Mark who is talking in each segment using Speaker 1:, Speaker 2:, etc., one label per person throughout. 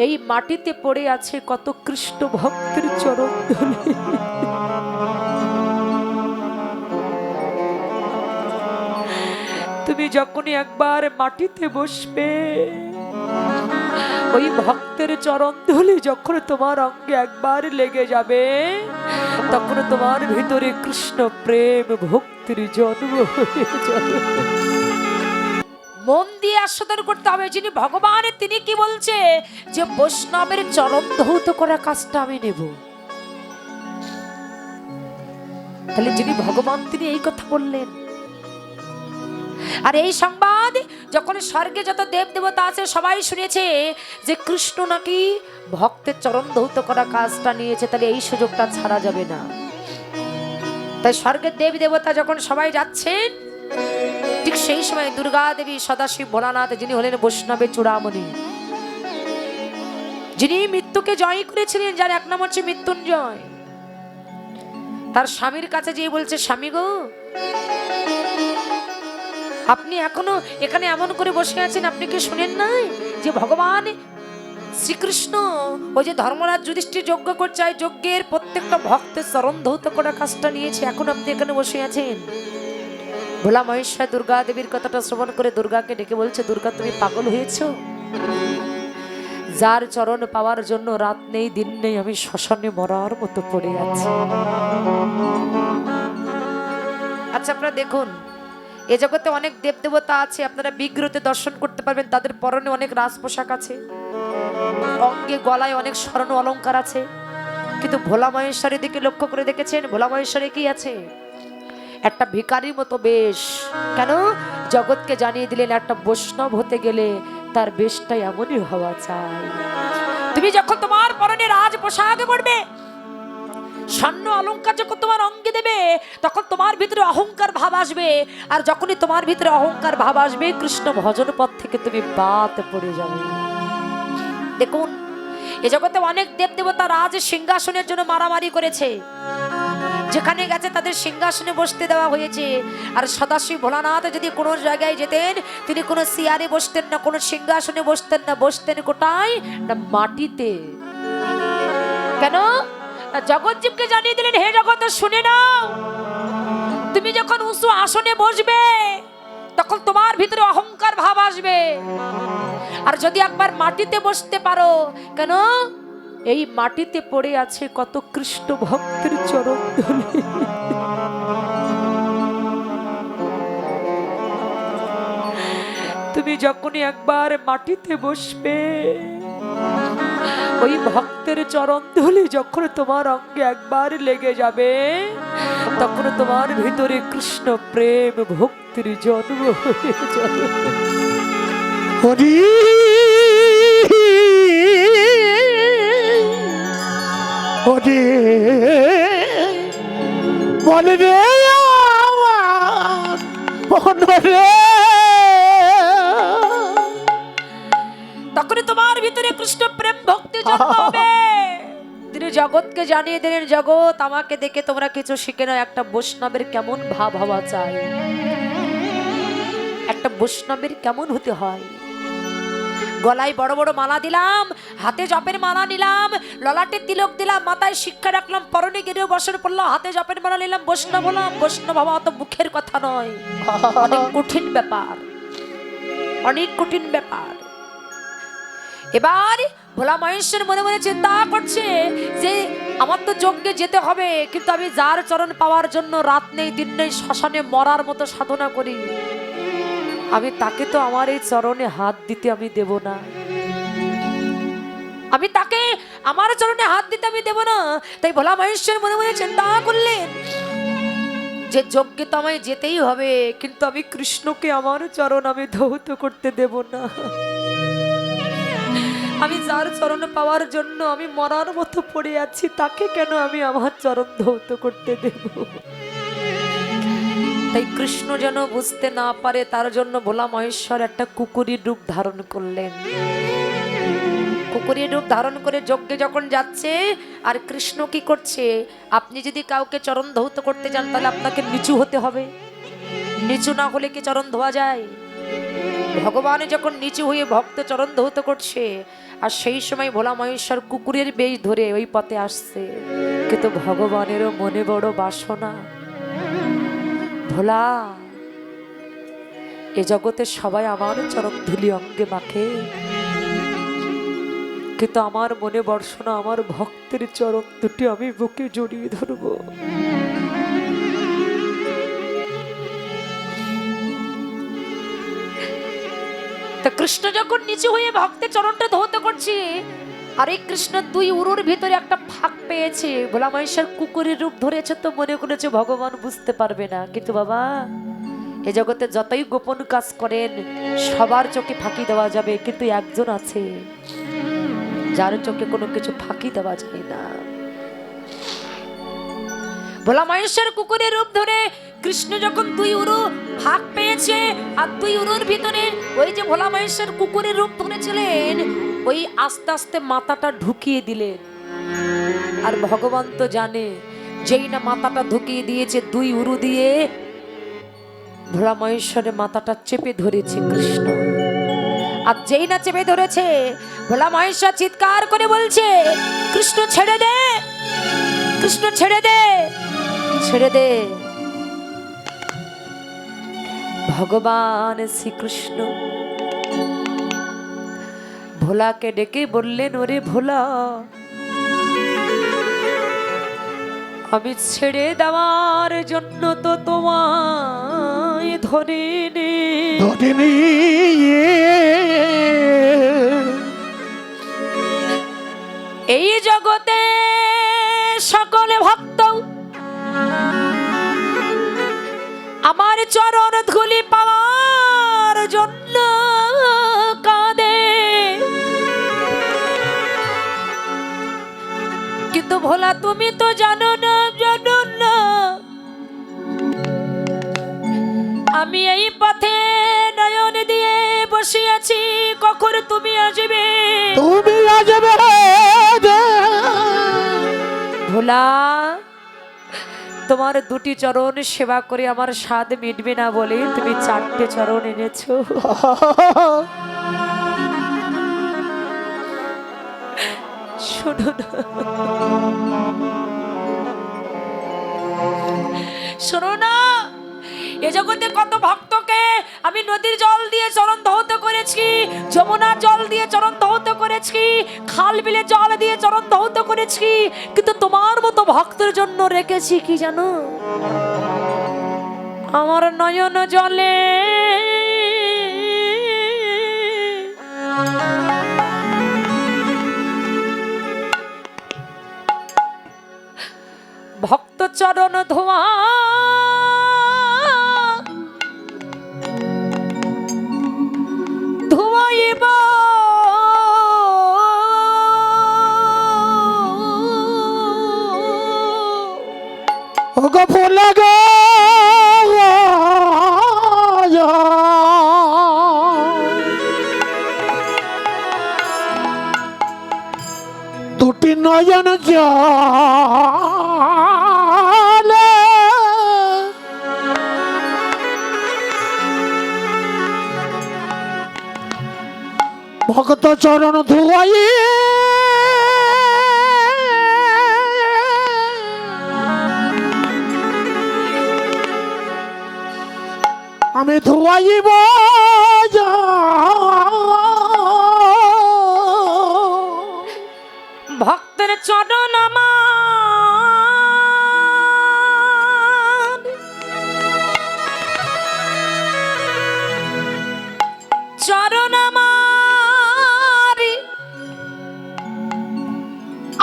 Speaker 1: এই মাটিতে পড়ে আছে কত কৃষ্ণ ভক্তের চরণ ধুলি। তুমি যখনই একবার মাটিতে বসবে, ওই ভক্তের চরণ ধুলি যখন তোমার অঙ্গে একবার লেগে যাবে, তখন তোমার ভিতরে কৃষ্ণ প্রেম ভক্তির জন্ম হয়ে যাবে। মন দিয়ে আস্বাদন করতে হবে। যিনি ভগবান তিনি কি বলছে যে বৈষ্ণবের চরণ ধৌত করা কাজটা আমি নেব। তাহলে যিনি ভগবান তিনি এই কথা বললেন। আর এই সংবাদ যখন স্বর্গে যত দেব দেবতা আছে সবাই শুনেছে যে কৃষ্ণ নাকি ভক্তের চরণ ধৌত করা কাজটা নিয়েছে, তাহলে এই সুযোগটা ছাড়া যাবে না। তাই স্বর্গের দেব দেবতা যখন সবাই যাচ্ছেন, ঠিক সেই সময় দুর্গা দেবী, সদাশিব, ভোলানাথ, যিনি হলেন বৈষ্ণবের চূড়ামণি, যিনি মৃত্যুকে জয় করেছিলেন, যার এক নাম হচ্ছে মৃত্যুঞ্জয়, তার স্বামীর কাছে যেয়ে বলছে, স্বামী গো, আপনি এখনো এখানে এমন করে বসে আছেন, আপনি কি শুনেন নাই যে ভগবান শ্রীকৃষ্ণ ওই যে ধর্মরাজ যুধিষ্ঠির যজ্ঞ করছে, যজ্ঞের প্রত্যেকটা ভক্তের চরণ ধৌত করা কাজটা নিয়েছে, এখন আপনি এখানে বসে আছেন। ভোলা মহেশ্বর দুর্গা দেবীর কথাটা শ্রবণ করে দুর্গাকে ডেকে বলছে, দুর্গা তুমি পাগল হয়েছো? যার চরণ পাওয়ার জন্য রাত নেই দিন নেই আমি শ্মশানে মরার মতো পড়ে আছি। আচ্ছা আপনারা দেখুন, এ জগতে অনেক দেব দেবতা আছে, আপনারা বিগ্রহতে দর্শন করতে পারবেন, তাদের পরনে অনেক রাজ পোশাক আছে, অঙ্গে গলায় অনেক স্বর্ণ অলংকার আছে, কিন্তু ভোলা মহেশ্বরের দিকে লক্ষ্য করে দেখেছেন ভোলা মহেশ্বরে কি আছে? একটা ভিখারির মতো বেশ। কেন? জগৎকে জানিয়ে দিলেন একটা বৈষ্ণব হতে গেলে তার বেশটা এমনই হওয়া চাই। তুমি যখন তোমার পরনে রাজ পোশাক পরবে, স্বর্ণ অলংকার যখন তোমার অঙ্গে দেবে, তখন তোমার ভিতরে অহংকার ভাব আসবে, আর যখনই তোমার ভিতরে অহংকার ভাব আসবে, কৃষ্ণ ভজন পথ থেকে তুমি বাদ পড়ে যাবে। দেখুন, এ জগতে অনেক দেব দেবতা রাজ সিংহাসনের জন্য মারামারি করেছে, যেখানে গেছে তাদের সিংহাসনে বসতে দেওয়া হয়েছে। আর সদাশিব ভোলানাথ যদি কোনো জায়গায় যেতেন, তিনি কোনো চেয়ারে বসতেন না, কোনো সিংহাসনে বসতেন না, বসতেন কোথায় না মাটিতে। কেন? জগৎজীবকে জানিয়ে দিলেন, হে জগৎ শুনে নাও, তুমি যখন উঁচু আসনে বসবে তখন তোমার ভিতরে অহংকার ভাব আসবে, আর যদি একবার মাটিতে বসতে পারো, কেন? এই মাটিতে পড়ে আছে কত কৃষ্ণ ভক্তের চরণ ধুলি। তুমি যখনই একবার মাটিতে বসবে, ওই ভক্তের চরণ ধুলি যখন তোমার অঙ্গে একবার লেগে যাবে, তখন তোমার ভিতরে কৃষ্ণ প্রেম ভক্তির জন্ম হয়ে যাবে।
Speaker 2: হরি হরি বলে রে রে,
Speaker 1: তখনই তোমার ভিতরে কৃষ্ণ প্রেম ভক্তি জন্ম হবে। তিনি জগৎকে জানিয়ে দিলেন, জগৎ আমাকে দেখে তোমরা কিছু শিখে নাও, একটা বৈষ্ণবের কেমন ভাব হওয়া চাই, একটা বৈষ্ণবের কেমন হতে হয়। গলায় বড় বড় মালা দিলাম, হাতে জপের মালা নিলাম, ললাটে তিলক দিলাম, মাথায় শিক্ষা রাখলাম, পরনে গিরেও বসর পড়লাম, হাতে জপের মালা নিলাম, বৈষ্ণব হলাম। বৈষ্ণব হওয়া তো মুখের কথা নয়, অনেক কঠিন ব্যাপার, অনেক কঠিন ব্যাপার। এবার ভোলা মহেশ্বর মনে মনে চিন্তা করছে যে আমার তো যজ্ঞে যেতে হবে, কিন্তু আমি যার চরণ পাওয়ার জন্য রাত নেই দিন নেই শ্মশানে মরার মতো সাধনা করি, আমি তাকে তো আমার এই চরণে হাত দিতে আমি দেব না, আমি তাকে আমার চরণে হাত দিতে আমি দেব না। তাই ভোলা মহেশ্বর মনে মনে চিন্তা করলেন যে যজ্ঞে তো আমায় যেতেই হবে, কিন্তু আমি কৃষ্ণকে আমার চরণ আমি ধৌত করতে দেব না। আমি যার চরণ পাওয়ার জন্য আমি মরার মতো পড়ে আছি, তাকে কেন আমি আমার চরণ ধৌত করতে দেব? তাই কৃষ্ণ যেন বুঝতে না পারে, তার জন্য ভোলা মহেশ্বর একটা কুকুরের রূপ ধারণ করলেন। কুকুরের রূপ ধারণ করে যজ্ঞে যখন যাচ্ছে, আর কৃষ্ণ কি করছে? আপনি যদি কাউকে চরণ ধৌত করতে যান, তাহলে আপনাকে নিচু হতে হবে, নিচু না হলে কি চরণ ধোয়া যায়? ভগবান যখন নিচু হয়ে ভক্ত চরণ ধৌত করছে, আর সেই সময় ভোলা মহেশ্বর কুকুরের বেশ ধরে ওই পথে আসছে, কিন্তু ভগবানেরও মনে বড় বাসনা, ভোলা এ জগতে সবাই আমার চরণ ধুলি অঙ্গে মাখে, কিন্তু আমার মনে বর্ষনা আমার ভক্তের চরণ দুটি আমি বুকে জড়িয়ে ধরব। তা কৃষ্ণ যখন নিচু হয়ে ভক্তের চরণটা ধৌত করছে, আর এই কৃষ্ণ দুই উরুর ভিতরে একটা ফাঁক পেয়েছে, ভোলা মহেশ্বর কুকুরের রূপ ধরেছে তো মনে করেছে ভগবান বুঝতে পারবে না, কিন্তু বাবা এ জগতে যতই গোপন কাজ করেন সবার চোখে ফাঁকি দেওয়া যাবে, কিন্তু একজন আছে যার চোখে কোনো কিছু ফাঁকি দেওয়া যায় না। ভোলা মহেশ্বর কুকুরের রূপ ধরে কৃষ্ণ যখন দুই উরু ফাঁক পেয়েছে, আর দুই উরুর ভিতরে ওই যে ভোলা মহেশ্বর কুকুরের রূপ ধরেছিলেন, ওই আস্তে আস্তে মাথাটা ঢুকিয়ে দিলেন। আর ভগবান তো জানে, যেই না মাথাটা ঢুকিয়ে দিয়েছে দুই উরু দিয়ে, ভোলা মহেশ্বরের মাথাটা চেপে ধরেছে কৃষ্ণ। আর যেই না চেপে ধরেছে, ভোলা মহেশ্বর চিৎকার করে বলছে, কৃষ্ণ ছেড়ে দে, কৃষ্ণ ছেড়ে দে, ছেড়ে দে। ভগবান শ্রীকৃষ্ণ ভোলাকে ডেকে বললেন, ওরে ভোলা, আমি ছেড়ে দেওয়ার জন্য তো তোমায় ধরিনি, এই জগতে সকলে ভক্ত আমার চরণ ধুলি পাওয়ার জন্য কাঁদে, কিন্তু ভোলা তুমি তো জানো না, জানো না আমি এই পথে নয়ন দিয়ে বসে আছি, কখন তুমি আসবে,
Speaker 2: তুমি আসবে।
Speaker 1: ভোলা তোমার দুটি চরণ সেবা করে আমার স্বাদ মিটবে না বলে তুমি চারটে চরণ এনেছো। শোনো না, শোনো না, এ জগতে কত ভক্তকে আমি নদীর জল দিয়ে চরণ ধৌত করেছি, যমুনার জল দিয়ে চরণ ধৌত করেছি, খাল বিলে জল দিয়ে চরণ ধৌত করেছি, কিন্তু তোমার মতো ভক্তের জন্য রেখেছি কি জানো, আমার নয়ন জলে ভক্ত চরণ ধোয়া, ধোয়াইব
Speaker 2: ওগো ভোলা গো, দুটি নয়ন জলে ভক্ত চরণ ধুয়াই, আমি ধুয়াইব
Speaker 1: ভক্তের চরণ আমার, চরণ আমার,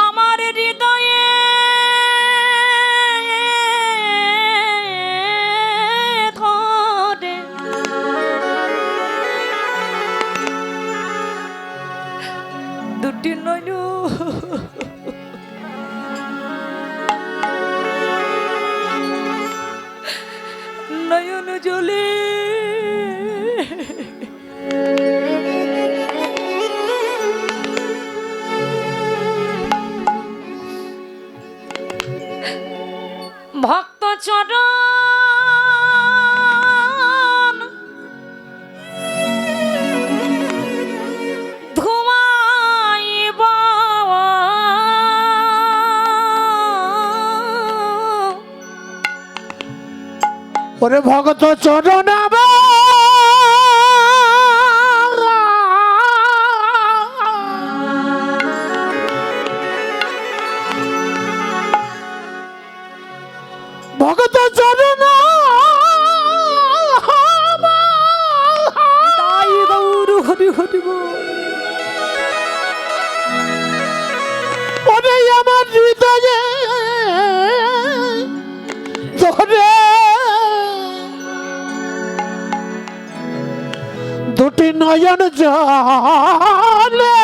Speaker 1: আমার হৃদয়ে ধরে, দুটি নয়ন নয়ন জলে ভক্ত চরণ
Speaker 2: ওরে ভগত চরণ ভগত চরণ
Speaker 1: তাই গৌর হরি হরি বল।
Speaker 2: ওরে আমার হৃদয়ে ধরে দুটি নয়ন জলে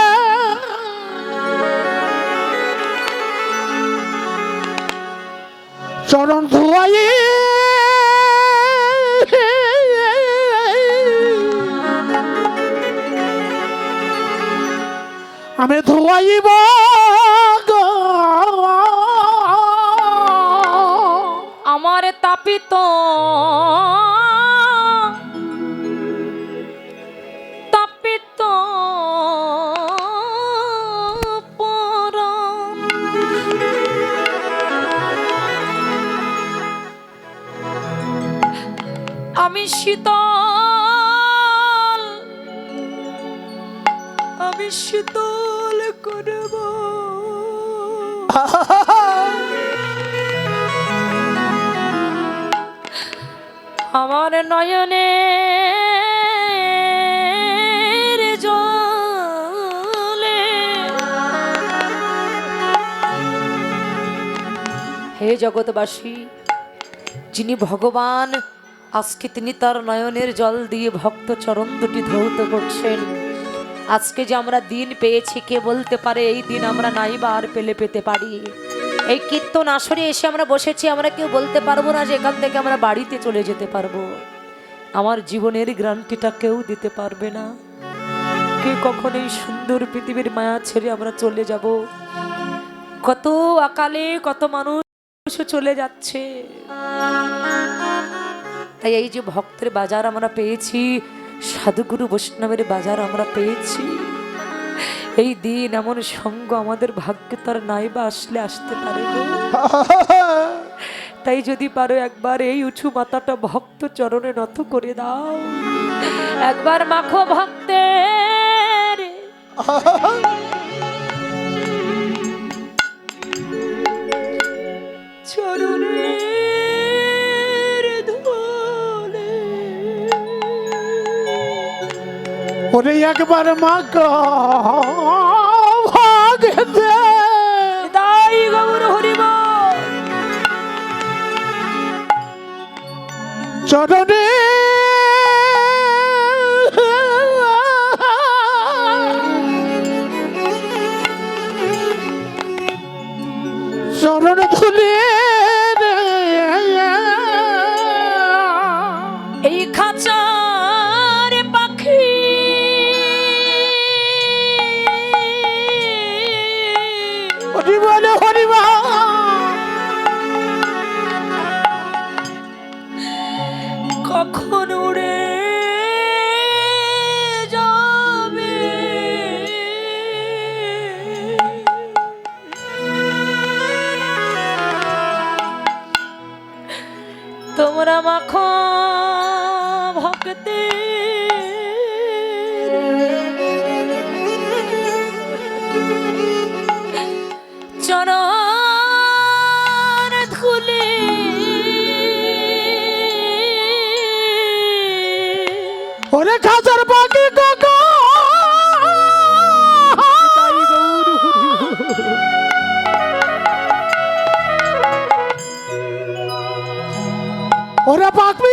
Speaker 2: চরণ ধুয়াই আমি ধুয়াইব গো
Speaker 1: আমার তাপিত তাপিত পরাণ। আমি শীতল, আমি শীতল করব আমার নয়নে জলে। হে জগৎবাসী, যিনি ভগবান আজকে তিনি তার নয়নের জল দিয়ে ভক্ত চরণ দুটি ধৌত করছেন। আজকে যে আমরা দিন পেয়েছি, কে বলতে পারে এই দিন আমরা নাই বা আর পেতে পারি। এই কীর্তন আসরে এসে আমরা বসেছি, আমরা কেউ বলতে পারবো না যে এখান থেকে আমরা বাড়িতে চলে যেতে পারবো। আমার জীবনের গ্যারান্টিটা কেউ দিতে পারবে না। কে কখন এই সুন্দর পৃথিবীর মায়া ছেড়ে আমরা চলে যাব। কত আকালে কত মানুষ চলে যাচ্ছে। তাই এই যে ভক্তের বাজার আমরা পেয়েছি, সাধুগুরু বৈষ্ণবের বাজার আমরা পেয়েছি, এই দিন এমন সঙ্গ আমাদের ভাগ্যে তার নাই বা আসলে আসতে পারে গো। তাই যদি পারো একবার এই উঁচু মাথাটা ভক্ত চরণে নত করে দাও, একবার মাখো ভক্তের চরণের ধুলে।
Speaker 2: ওরে একবার মা ভাগে দে
Speaker 1: তাই গৌর হরি বল।
Speaker 2: চরণে চরণ ধুলে
Speaker 1: এই খাঁচার পাখি
Speaker 2: হরিবল হরিবা
Speaker 1: কখন উড়ে যাবে, তোমরা মাখো ভক্তি চরণ ধুলে।
Speaker 2: ওরে খাজার পাখি কাকা ওরে পাখি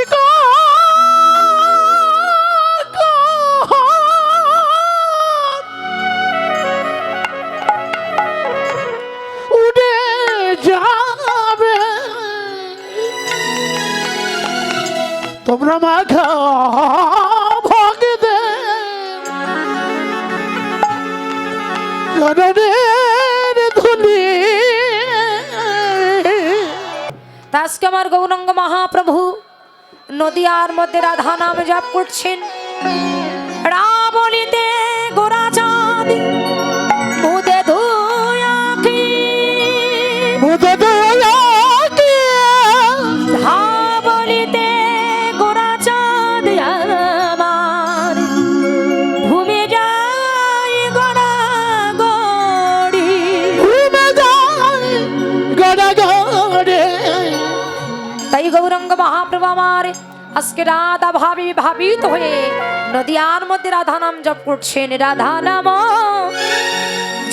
Speaker 2: উড়ে যাবে তোমরা মাখা ভাগে দে চরণের ধুলি।
Speaker 1: তা আজকে আমার গৌরাঙ্গ মহাপ্রভু নদিয়ার মধ্যে রাধা নাম জপ করছেন। রাবলিতে গোরা চাঁদ মুদে ধুয়াকি
Speaker 2: মুদে ধুয়াকি
Speaker 1: ধাবলিতে গৌরাঙ্গ মহাপ্রভু আমার আজকে রাধা ভাবি ভাবিত হয়ে নদিয়ার মধ্যে রাধা নাম জপ করছেন। রাধা নাম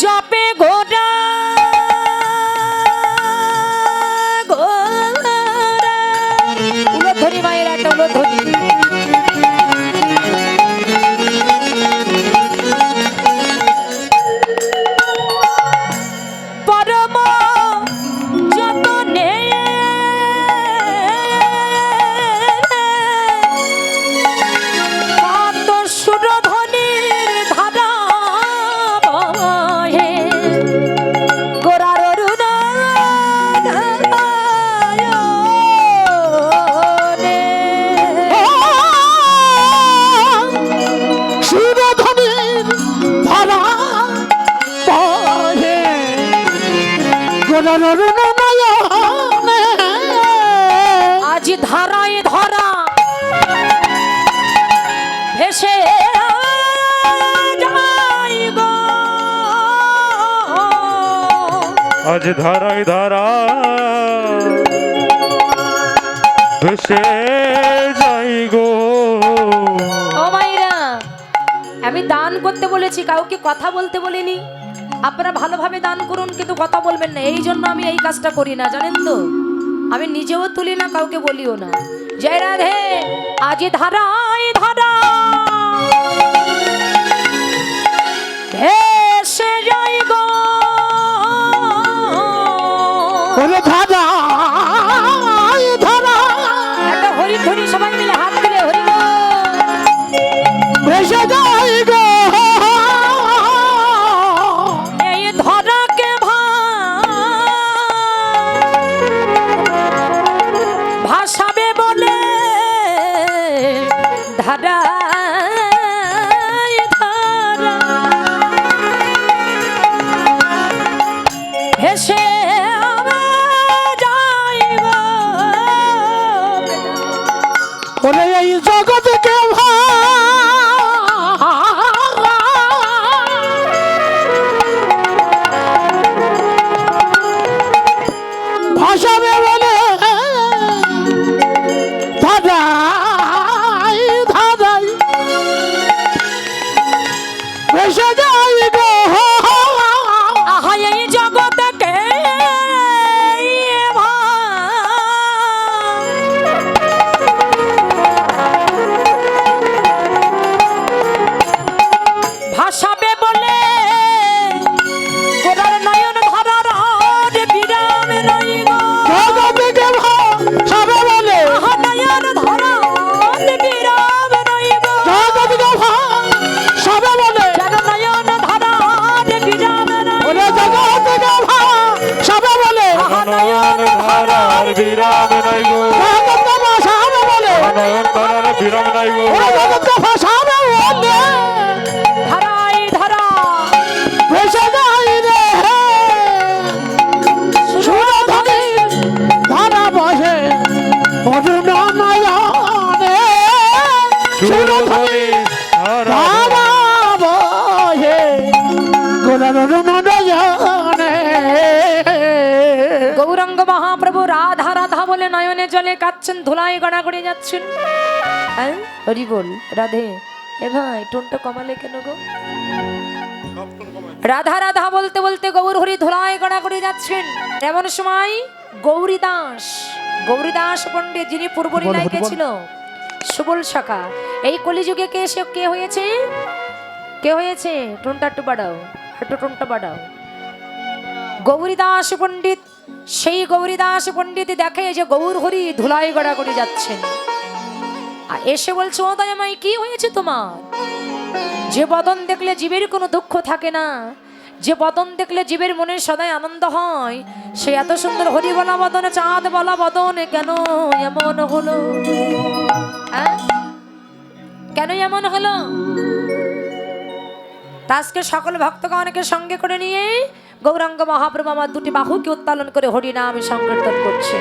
Speaker 1: জপে গোটা উলধ্বনি মায়ের একটা উলধ্বনি। পরম যতনে কত সুরধ্বনির ধারা বহে গোরার অরুণায়নে।
Speaker 2: সুরধ্বনির ধারা বহে গোরার অরুণায়নে।
Speaker 1: আজ ধারায় ধরা ভেসে যাইব।
Speaker 3: আজ ধারায় ধারা ভেসে যাই গো।
Speaker 1: ও মাইরা, আমি দান করতে বলেছি, কাউকে কথা বলতে বলিনি। আপনারা ভালোভাবে দান করুন, কিন্তু কথা বলবেন না। এই জন্য আমি এই কাজটা করি না, জানেন তো। আমি নিজেও তুলি না, কাউকে বলিও না। জয় রাধে। আজ ধারায় ধারা ভেসে যাই গো।
Speaker 2: ওরে ধারা ধারা
Speaker 1: একটা হরিধ্বনি সবাই মিলে হাত তুলে হরি গো।
Speaker 2: ভেসে যাই গো।
Speaker 1: এই ধরাকে ভাসাবে বলে ধারা ধারা ভেসে যাইব।
Speaker 2: ওরে এই জগৎকে ভাষাবে বলে ধারাই ধারাই ভেসে যাই গো।
Speaker 1: আহা এই জগৎকে ভাসাবে বলে গোরার নয়ন ধরার বিরাম রই গো।
Speaker 2: জগৎকে ভাষাবে বলে
Speaker 1: আহা নয়ন ধরার বিরাম রই গো।
Speaker 2: জগৎকে ভাষাবে বলে
Speaker 1: যেন নয়ন ধরার বিরাম রই গো।
Speaker 2: ওরে জগৎকে ভাষাবে বলে
Speaker 1: আহা
Speaker 3: নয়ন ধারার বিরাম নাই গো।
Speaker 2: জগৎকে ভাষাবে বলে
Speaker 3: নয়ন ধারার বিরাম নাই গো।
Speaker 2: ওরে জগৎকে ভাষাবে বলে
Speaker 1: ধারাই ধারা
Speaker 2: ভেসে যাই রে। সুরধ্বনি ধারা বহে অরুণায়নে। সুরধ্বনি
Speaker 3: ধারা
Speaker 2: ধারা বহে গোরার অরুণায়নে।
Speaker 1: গৌরাঙ্গ মহাপ্রভু রাধা রাধা বলে নয়নে জলে কাচ্ছেন, ধুলায় গড়া করে যাচ্ছেন। হ্যাঁ হরি বল রাধে। এ ভাই টোনটা কমালে কেন গো? রাধা রাধা বলতে বলতে গৌর হরি ধুলায় গড়া করে যাচ্ছেন। এমন সময় গৌরীদাস পণ্ডিত, যিনি পূর্ব লীলায় গেছিল, সুবল শাখা, এই কলিযুগে কে হয়েছে? কে হয়েছে? টোনটা একটু বাড়াও, একটু টোনটা বাড়াও। গৌরীদাস পণ্ডিত। সেই গৌরীদাস পণ্ডিত দেখে যে গৌর হরি ধুলাই গড়া করে যাচ্ছেন, আর এসে বলছে, ও দয়াময়, কি হয়েছে তোমার? যে বদন দেখলে জীবের কোনো দুঃখ থাকে না, যে বদন দেখলে জীবের মনে সদাই আনন্দ হয়, সে এত সুন্দর হরি বলা বদনে, চাঁদ বলা বদনে কেন এমন হলো? কেন এমন হলো? আজকে সকল ভক্তগণকে সঙ্গে করে নিয়ে গৌরাঙ্গ মহাপ্রভু আমার দুটি বাহুকে উত্তোলন করে হরি নাম সংকীর্তন করছে।